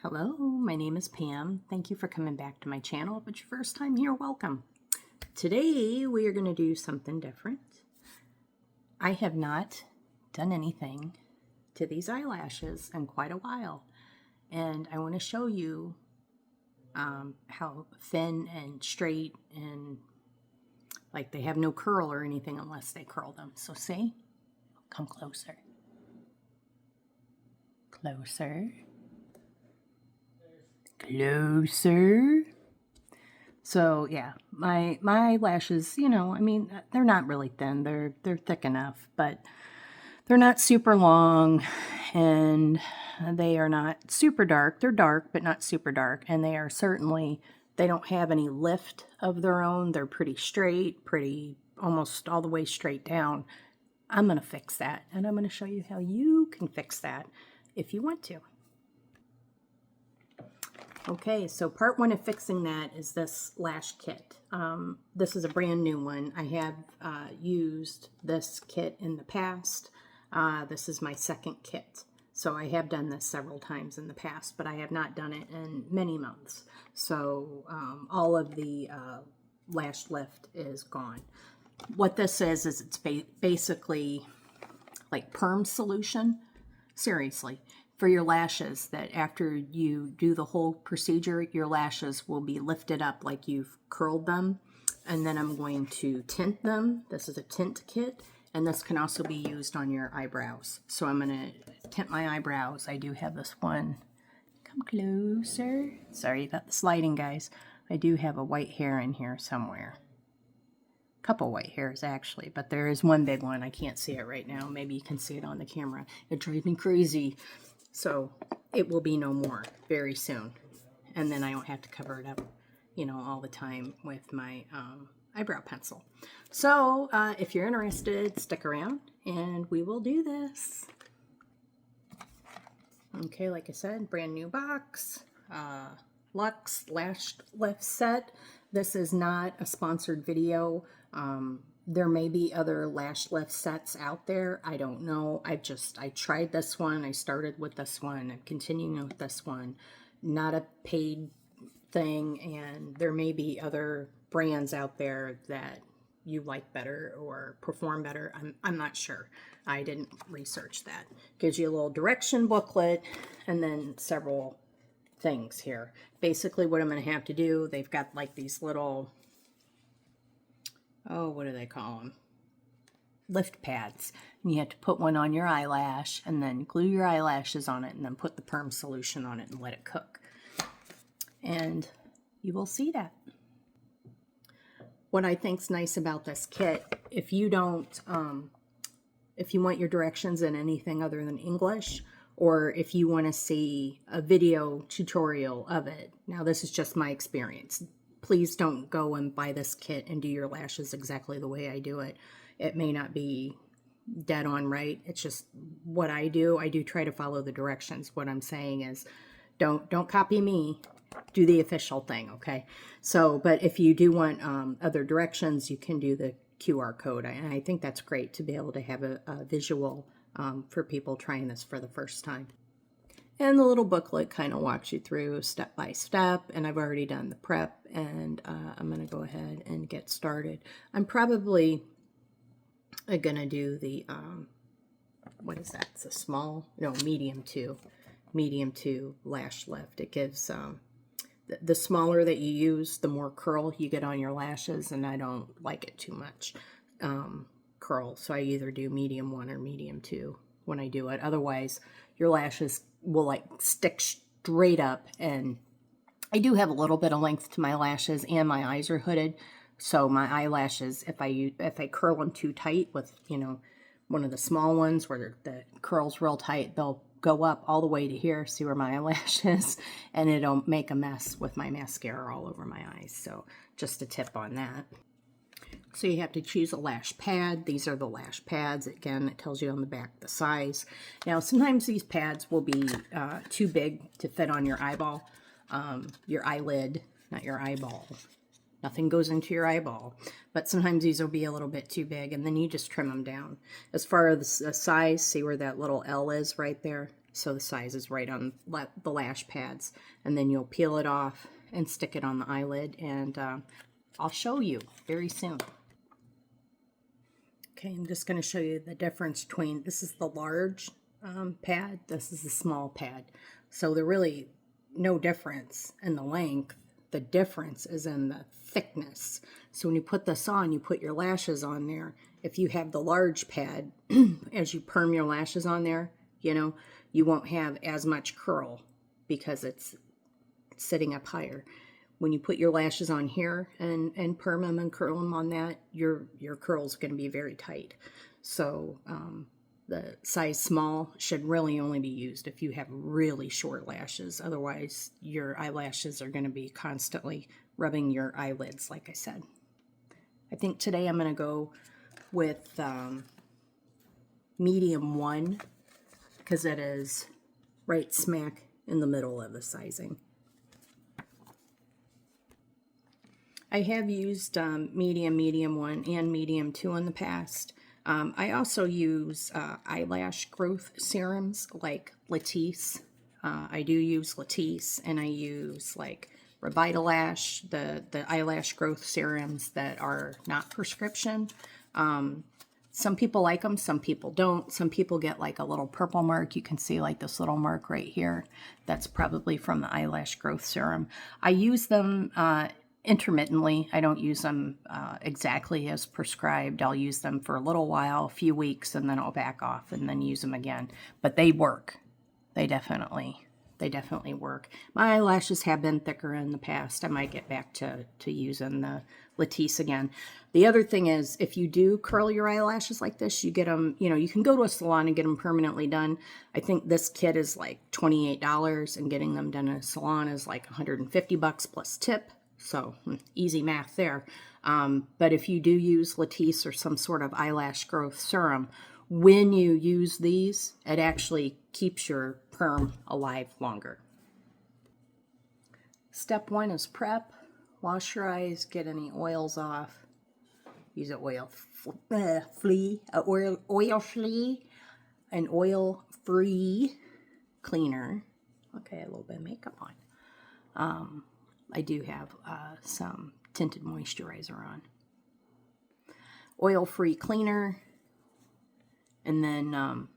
Hello, my name is Pam. Thank you for coming back to my channel. If it's your first time here, welcome. Today we are going to do something different. I have not done anything to these eyelashes in quite a while, and I want to show you how thin and straight and like they have no curl or anything unless they curl them. So see? Come closer. Closer. Closer. So yeah, my lashes, you know, I mean, they're not really thin. They're thick enough, but they're not super long, and they are not super dark. They're dark, but not super dark, and they are certainly, they don't have any lift of their own. They're pretty straight, pretty almost all the way straight down. I'm going to fix that, and I'm going to show you how you can fix that if you want to. Okay, so part one of fixing that is this lash kit. This is a brand new one. I have used this kit in the past. This is my second kit. So I have done this several times in the past, but I have not done it in many months. So all of the lash lift is gone. What this is it's basically like perm solution. Seriously. For your lashes, that after you do the whole procedure, your lashes will be lifted up like you've curled them. And then I'm going to tint them. This is a tint kit, and this can also be used on your eyebrows. So I'm going to tint my eyebrows. I do have this one. Come closer. Sorry about the sliding, guys. I do have a white hair in here somewhere. Couple white hairs actually, but there is one big one. I can't see it right now. Maybe you can see it on the camera. It drives me crazy. So it will be no more very soon. And then I don't have to cover it up, you know, all the time with my eyebrow pencil. So if you're interested, stick around and we will do this. Okay, like I said, brand new box. Luxe Lash Lift Set. This is not a sponsored video. There may be other lash lift sets out there. I don't know. I tried this one. I started with this one. I'm continuing with this one. Not a paid thing, and there may be other brands out there that you like better or perform better. I'm not sure. I didn't research that. Gives you a little direction booklet and then several things here. Basically what I'm going to have to do, they've got like these little, oh, what do they call them? Lift pads. And you have to put one on your eyelash and then glue your eyelashes on it and then put the perm solution on it and let it cook. And you will see that. What I think's nice about this kit, if you don't, if you want your directions in anything other than English, or if you want to see a video tutorial of it. Now, this is just my experience. Please don't go and buy this kit and do your lashes exactly the way I do it. It may not be dead on right. It's just what I do. I do try to follow the directions. What I'm saying is don't copy me. Do the official thing, okay? So, but if you do want other directions, you can do the QR code. And I think that's great to be able to have a visual for people trying this for the first time. And the little booklet kind of walks you through step by step, and I've already done the prep, and I'm going to go ahead and get started. I'm probably going to do the, what is that? It's a small, no, medium two lash lift. It gives, the smaller that you use, the more curl you get on your lashes, and I don't like it too much curl, so I either do medium 1 or medium 2 when I do it. Otherwise, your lashes will like stick straight up, and I do have a little bit of length to my lashes, and my eyes are hooded, so my eyelashes, if I curl them too tight with, you know, one of the small ones where the curl's real tight, they'll go up all the way to here, see where my eyelash is, and it'll make a mess with my mascara all over my eyes. So just a tip on that. So you have to choose a lash pad. These are the lash pads. Again, it tells you on the back the size. Now, sometimes these pads will be too big to fit on your eyeball, your eyelid, not your eyeball. Nothing goes into your eyeball. But sometimes these will be a little bit too big, and then you just trim them down. As far as the size, see where that little L is right there? so the size is right on the lash pads. And then you'll peel it off and stick it on the eyelid, and I'll show you very soon. Okay, I'm just going to show you the difference between, this is the large pad, this is the small pad. So they're really no difference in the length. The difference is in the thickness. So when you put this on, you put your lashes on there. If you have the large pad, as you perm your lashes on there, you know, you won't have as much curl because it's sitting up higher. When you put your lashes on here and perm them and curl them on that, your curl's going to be very tight. So the size small should really only be used if you have really short lashes. Otherwise, your eyelashes are going to be constantly rubbing your eyelids, like I said. I think today I'm going to go with medium 1 because it is right smack in the middle of the sizing. I have used medium 1 and medium 2 in the past. I also use eyelash growth serums like Latisse. I do use Latisse, and I use like Revitalash, the eyelash growth serums that are not prescription. Some people like them, some people don't. Some people get like a little purple mark. You can see like this little mark right here. That's probably from the eyelash growth serum. I use them intermittently. I don't use them exactly as prescribed. I'll use them for a little while, a few weeks, and then I'll back off and then use them again. But they work. They definitely work. My eyelashes have been thicker in the past. I might get back to using the Latisse again. The other thing is, if you do curl your eyelashes like this, you get them, you know, you can go to a salon and get them permanently done. I think this kit is like $28, and getting them done in a salon is like $150 plus tip. So easy math there. But if you do use Latisse or some sort of eyelash growth serum, when you use these, it actually keeps your perm alive longer. Step 1 is prep. Wash your eyes, get any oils off. Use an oil-free cleaner. Okay, a little bit of makeup on. I do have some tinted moisturizer on. Oil-free cleaner. And then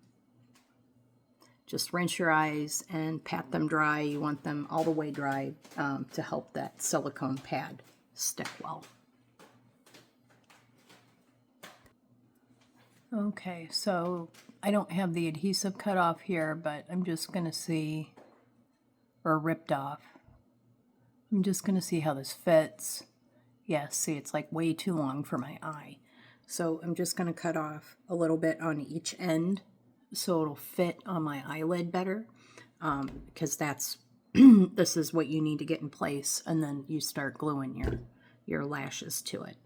just rinse your eyes and pat them dry. You want them all the way dry to help that silicone pad stick well. Okay, so I don't have the adhesive cut off here, but I'm just going to see, or ripped off. I'm just going to see how this fits. Yeah, see, it's like way too long for my eye. So I'm just going to cut off a little bit on each end so it'll fit on my eyelid better, because that's this is what you need to get in place, and then you start gluing your lashes to it.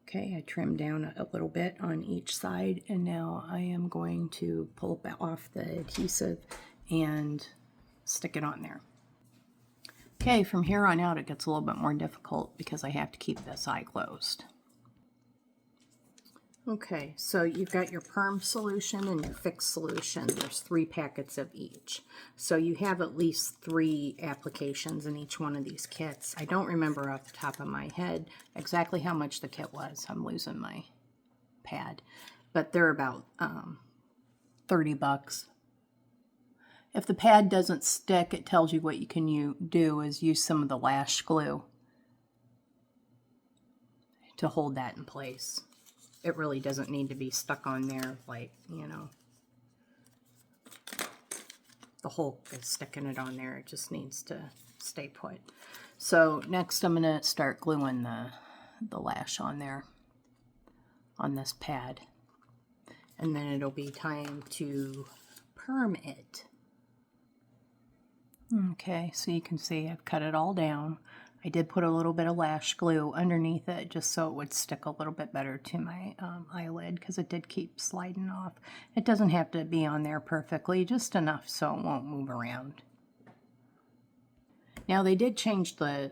Okay, I trimmed down a little bit on each side, and now I am going to pull off the adhesive and stick it on there. Okay, from here on out it gets a little bit more difficult because I have to keep this eye closed. Okay, so you've got your perm solution and your fix solution. There's 3 packets of each. So you have at least 3 applications in each one of these kits. I don't remember off the top of my head exactly how much the kit was. I'm losing my pad. But they're about $30. If the pad doesn't stick, it tells you what you can do is use some of the lash glue to hold that in place. It really doesn't need to be stuck on there like, you know, the Hulk is sticking it on there. It just needs to stay put. So next I'm going to start gluing the lash on there, on this pad. And then it'll be time to perm it. Okay, so you can see I've cut it all down. I did put a little bit of lash glue underneath it just so it would stick a little bit better to my eyelid, because it did keep sliding off. It doesn't have to be on there perfectly, just enough so it won't move around. Now they did change the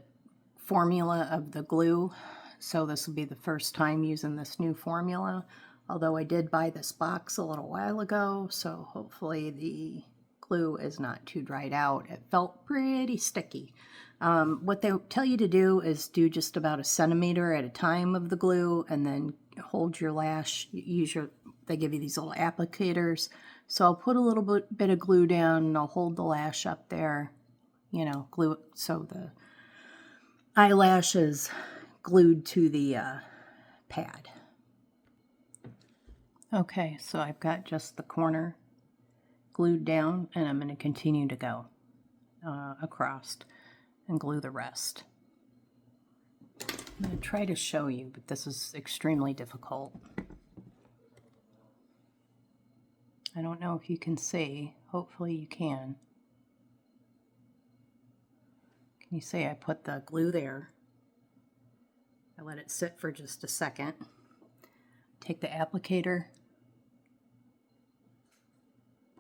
formula of the glue, so this will be the first time using this new formula. Although I did buy this box a little while ago, so hopefully the glue is not too dried out. It felt pretty sticky. What they tell you to do is do just about 1 centimeter at a time of the glue, and then hold your lash. They give you these little applicators. So I'll put a little bit of glue down, and I'll hold the lash up there, you know, glue it so the eyelash is glued to the pad. Okay, so I've got just the corner glued down, and I'm going to continue to go across and glue the rest. I'm going to try to show you, but this is extremely difficult. I don't know if you can see. Hopefully you can. Can you see I put the glue there? I let it sit for just a second. Take the applicator,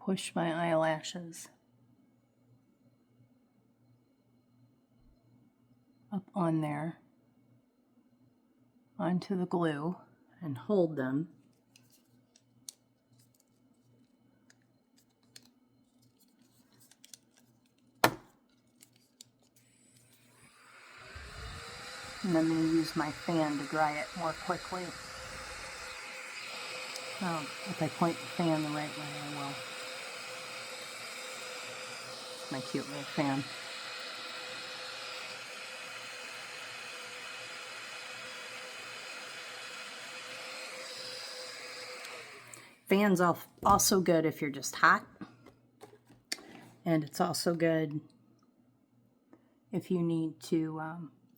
push my eyelashes up on there, onto the glue, and hold them. And I'm going to use my fan to dry it more quickly. Oh, if I point the fan the right way, I will. My cute little fan. Fan's also good if you're just hot. And it's also good if you need to,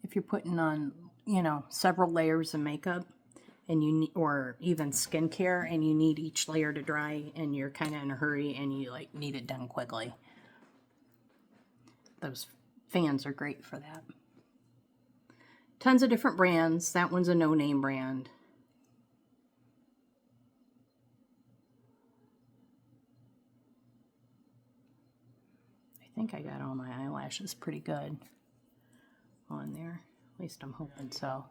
if you're putting on, you know, several layers of makeup, and you need, or even skincare, and you need each layer to dry, and you're kind of in a hurry, and you like need it done quickly. Those fans are great for that. Tons of different brands. That one's a no-name brand. I think I got all my eyelashes pretty good on there. At least I'm hoping so.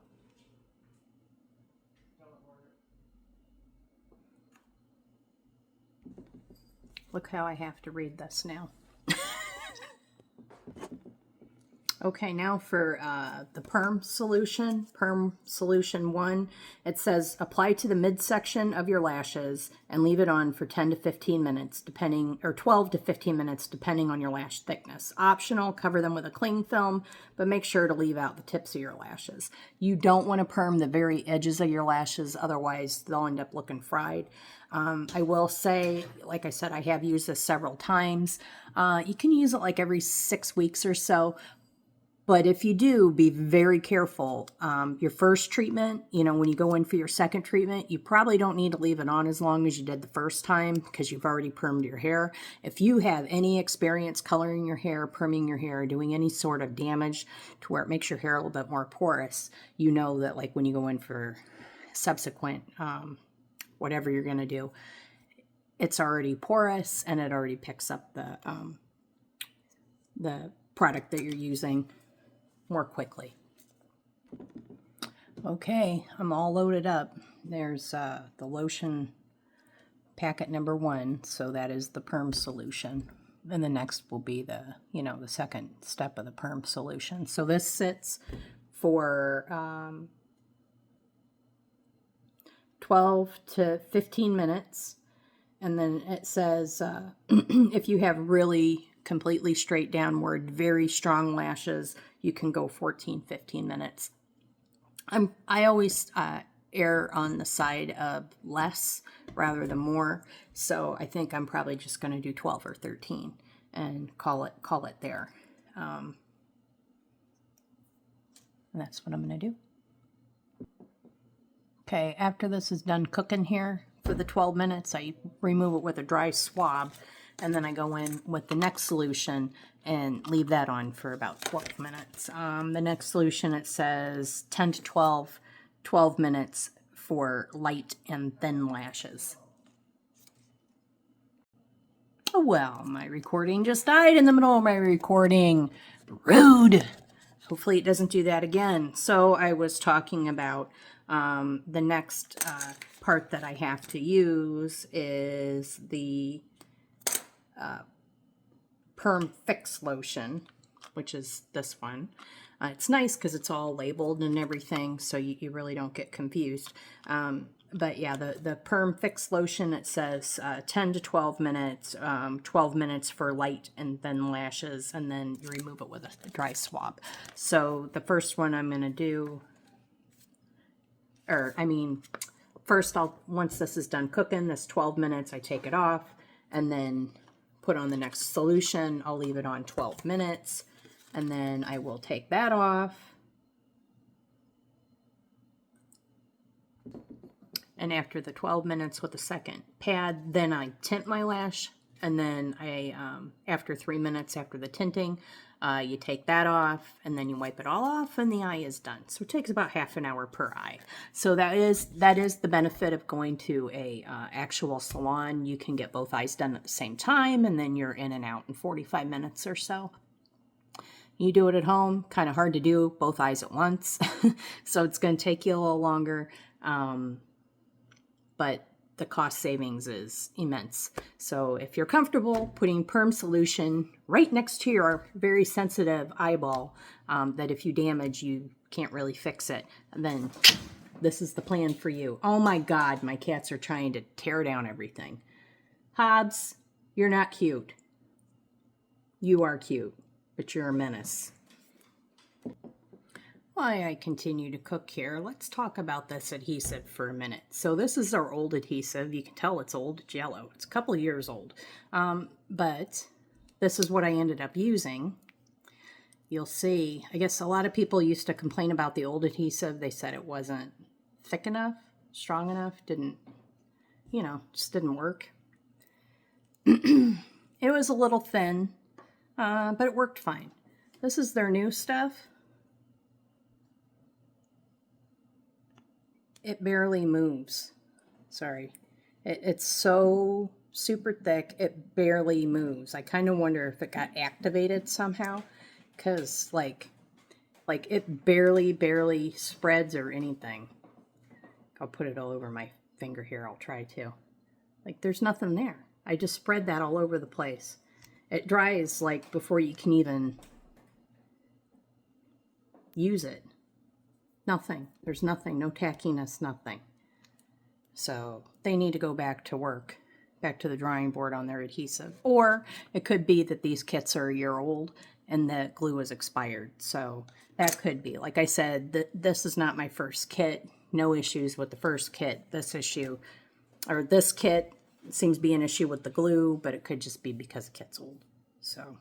Look how I have to read this now. Okay, now for the Perm Solution 1, it says apply to the midsection of your lashes and leave it on for 10 to 15 minutes, depending, or 12 to 15 minutes, depending on your lash thickness. Optional, cover them with a cling film, but make sure to leave out the tips of your lashes. You don't want to perm the very edges of your lashes, otherwise they'll end up looking fried. I will say, like I said, I have used this several times. You can use it like every 6 weeks or so. But if you do, be very careful. Your first treatment, you know, when you go in for your second treatment, you probably don't need to leave it on as long as you did the first time because you've already permed your hair. If you have any experience coloring your hair, perming your hair, doing any sort of damage to where it makes your hair a little bit more porous, you know that like when you go in for subsequent, whatever you're going to do, it's already porous and it already picks up the product that you're using more quickly. Okay, I'm all loaded up. There's the lotion packet number 1, so that is the Perm Solution. And the next will be the, you know, the second step of the Perm Solution. So this sits for 12 to 15 minutes. And then it says if you have really completely straight downward, very strong lashes, you can go 14, 15 minutes. I always err on the side of less rather than more, so I think I'm probably just going to do 12 or 13 and call it there. And that's what I'm going to do. Okay, after this is done cooking here for the 12 minutes, I remove it with a dry swab, and then I go in with the next solution and leave that on for about 12 minutes. The next solution, it says 10 to 12 minutes for light and thin lashes. Oh, well, my recording just died in the middle of my recording. Rude. Hopefully it doesn't do that again. So I was talking about the next part that I have to use is the Perm Fix Lotion, which is this one. It's nice because it's all labeled and everything, so you really don't get confused. But yeah, the Perm Fix Lotion, it says 10 to 12 minutes, 12 minutes for light and thin lashes, and then you remove it with a dry swab. So the first one I'm going to do, first once this is done cooking, this 12 minutes, I take it off and then put on the next solution. I'll leave it on 12 minutes, and then I will take that off. And after the 12 minutes with the second pad, then I tint my lash. And then after 3 minutes after the tinting, you take that off and then you wipe it all off and the eye is done. So it takes about half an hour per eye. So that is the benefit of going to a actual salon. You can get both eyes done at the same time, and then you're in and out in 45 minutes or so. You do it at home, kind of hard to do both eyes at once. So it's going to take you a little longer. But the cost savings is immense. So if you're comfortable putting perm solution right next to your very sensitive eyeball, that if you damage, you can't really fix it, then this is the plan for you. Oh my God, my cats are trying to tear down everything. Hobbs, you're not cute. You are cute, but you're a menace. While I continue to cook here, let's talk about this adhesive for a minute. So this is our old adhesive. You can tell it's old. It's yellow. It's a couple of years old. But this is what I ended up using. You'll see, I guess a lot of people used to complain about the old adhesive. They said it wasn't thick enough, strong enough, just didn't work. It was a little thin, but it worked fine. This is their new stuff. It barely moves. Sorry. It's so super thick, it barely moves. I kind of wonder if it got activated somehow, because like it barely spreads or anything. I'll put it all over my finger here. I'll try to. Like, there's nothing there. I just spread that all over the place. It dries like before you can even use it. Nothing. There's nothing. No tackiness, nothing. So they need to go back to work, back to the drawing board on their adhesive. Or it could be that these kits are a year old and the glue is expired. So that could be. Like I said, this is not my first kit. No issues with the first kit. This kit seems to be an issue with the glue, but it could just be because the kit's old. So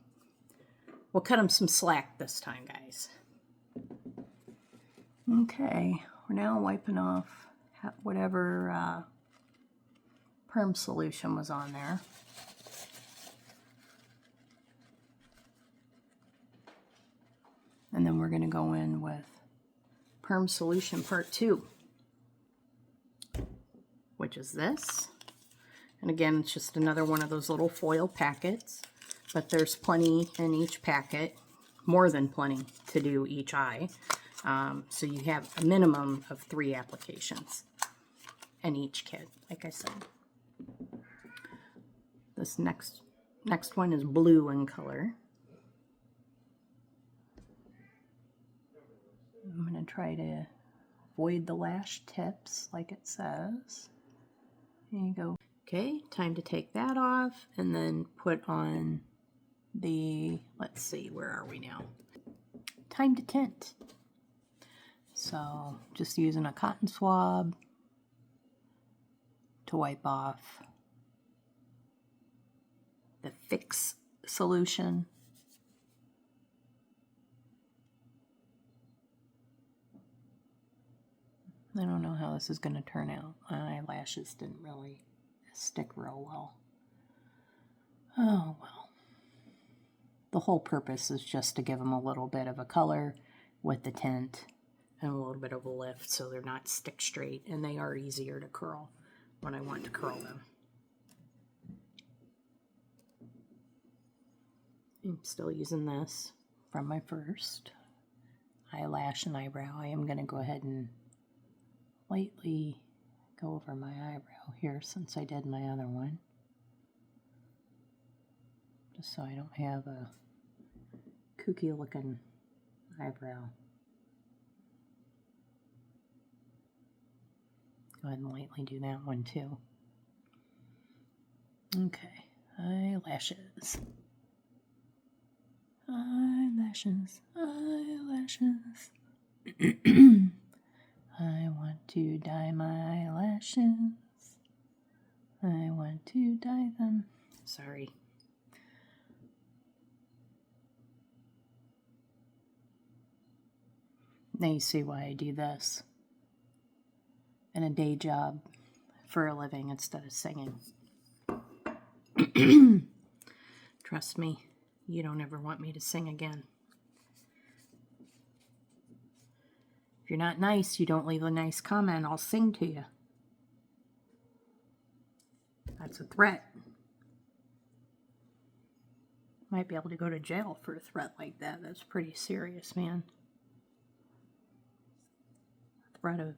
we'll cut them some slack this time, guys. Okay, we're now wiping off whatever perm solution was on there. And then we're going to go in with perm solution part 2, which is this. And again, it's just another one of those little foil packets, but there's plenty in each packet, more than plenty to do each eye. So you have a minimum of 3 applications in each kit, like I said. This next one is blue in color. I'm going to try to avoid the lash tips, like it says. There you go. Okay, time to take that off and then put on the, let's see, where are we now? Time to tint. So just using a cotton swab to wipe off the Fix solution. I don't know how this is going to turn out. My eyelashes didn't really stick real well. Oh well. The whole purpose is just to give them a little bit of a color with the tint and a little bit of a lift so they're not stick straight, and they are easier to curl when I want to curl them. I'm still using this from my first eyelash and eyebrow. I am going to go ahead and lightly go over my eyebrow here since I did my other one. just so I don't have a kooky looking eyebrow. Go ahead and lightly do that one too. Okay, eyelashes. Eyelashes, eyelashes. I want to dye my eyelashes. I want to dye them. Sorry. Now you see why I do this in a day job for a living instead of singing. Trust me, you don't ever want me to sing again. If you're not nice, you don't leave a nice comment, I'll sing to you. That's a threat. Might be able to go to jail for a threat like that. That's pretty serious, man. Threat of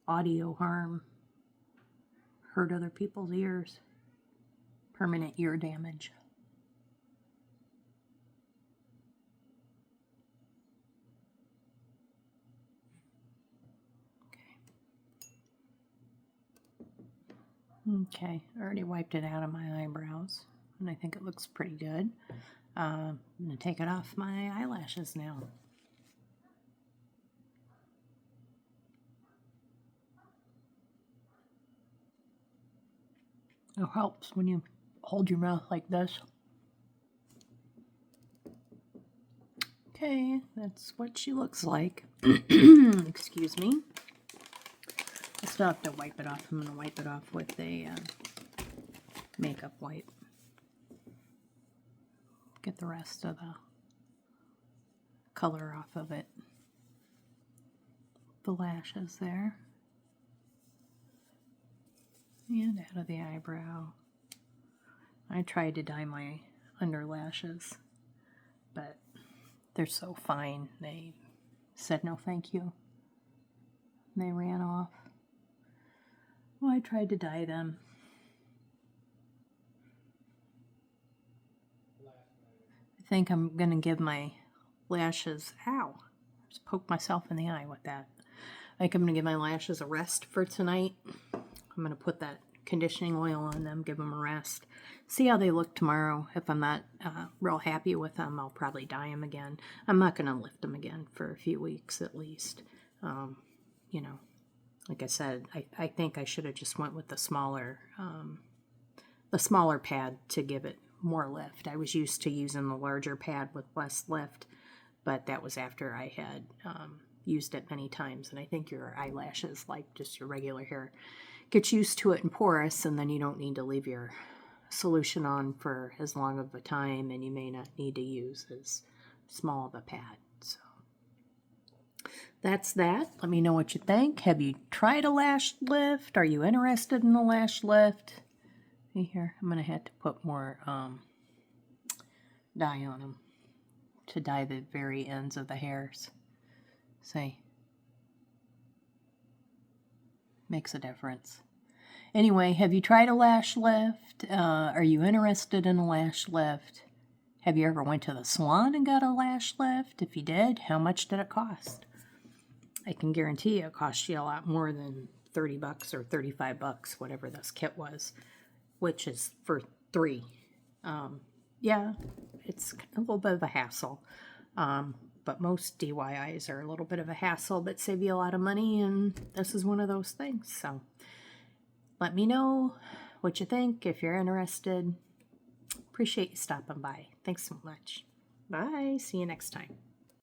audio harm, hurt other people's ears, permanent ear damage. Okay, I already wiped it out of my eyebrows, and I think it looks pretty good. I'm going to take it off my eyelashes now. It helps when you hold your mouth like this. Okay, that's what she looks like. Excuse me. I still have to wipe it off. I'm going to wipe it off with a makeup wipe. Get the rest of the color off of it. The lashes there. And out of the eyebrow. I tried to dye my under lashes, but they're so fine. They said no thank you. They ran off. Well, I tried to dye them. I think I'm going to give my lashes, ow, just poked myself in the eye with that. I think I'm going to give my lashes a rest for tonight. I'm going to put that conditioning oil on them, give them a rest. See how they look tomorrow. If I'm not real happy with them, I'll probably dye them again. I'm not going to lift them again for a few weeks at least. You know, like I said, I think I should have just went with the smaller pad to give it more lift. I was used to using the larger pad with less lift, but that was after I had used it many times. And I think your eyelashes, like just your regular hair, get used to it and porous, and then you don't need to leave your solution on for as long of a time, and you may not need to use as small of a pad. So that's that. Let me know what you think. Have you tried a lash lift? Are you interested in a lash lift? Here, I'm going to have to put more dye on them to dye the very ends of the hairs. See? Makes a difference. Anyway, have you tried a lash lift? Are you interested in a lash lift? Have you ever went to the salon and got a lash lift? If you did, how much did it cost? I can guarantee you it cost you a lot more than $30 or $35, whatever this kit was, which is for 3. Yeah, it's a little bit of a hassle. But most DIYs are a little bit of a hassle, but save you a lot of money, and this is one of those things. So let me know what you think if you're interested. Appreciate you stopping by. Thanks so much. Bye. See you next time.